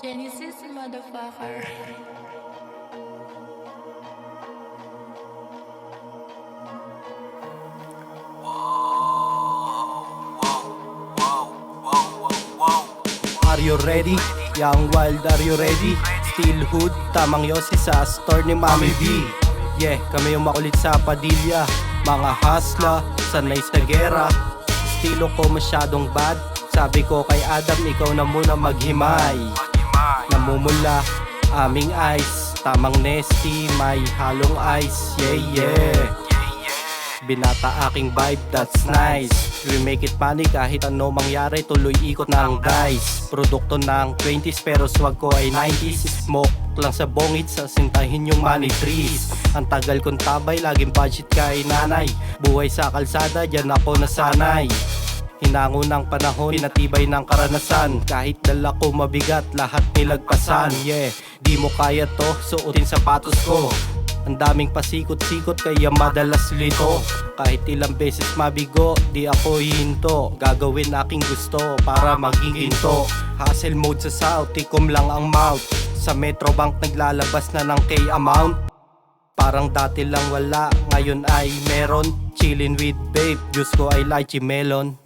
Genesis, motherfucker. Are you ready? Young Wild, are you ready? Steel Hood, tamang yosi sa store ni Mami B. Yeah, kami yung makulit sa Padilla. Mga hustler, sanay sa gera. Estilo ko masyadong bad. Sabi ko kay Adam, ikaw na muna maghimay. Namumula, aming eyes. Tamang nesty, may halong ice. Yeah, yeah. Binata aking vibe, that's nice. We make it money kahit ano mangyari, tuloy ikot ng dice. Produkto ng 20s pero swag ko ay 90s. Smoke lang sa bongit, sasintahin yung money trees. Ang tagal kong tabay, laging budget kay nanay. Buhay sa kalsada, dyan ako nasanay. Hinango ng panahon, pinatibay ng karanasan. Kahit dala ko mabigat, lahat nilagpasan. Yeah, di mo kaya to, suotin sapatos ko. Ang daming pasikot-sikot kaya madalas lito. Kahit ilang beses mabigo, di ako hinto. Gagawin aking gusto para maging ginto. Hustle mode sa south, tikom lang ang mouth. Sa Metrobank naglalabas na ng K-amount. Parang dati lang wala, ngayon ay meron. Chillin' with babe, juice ko ay lychee melon.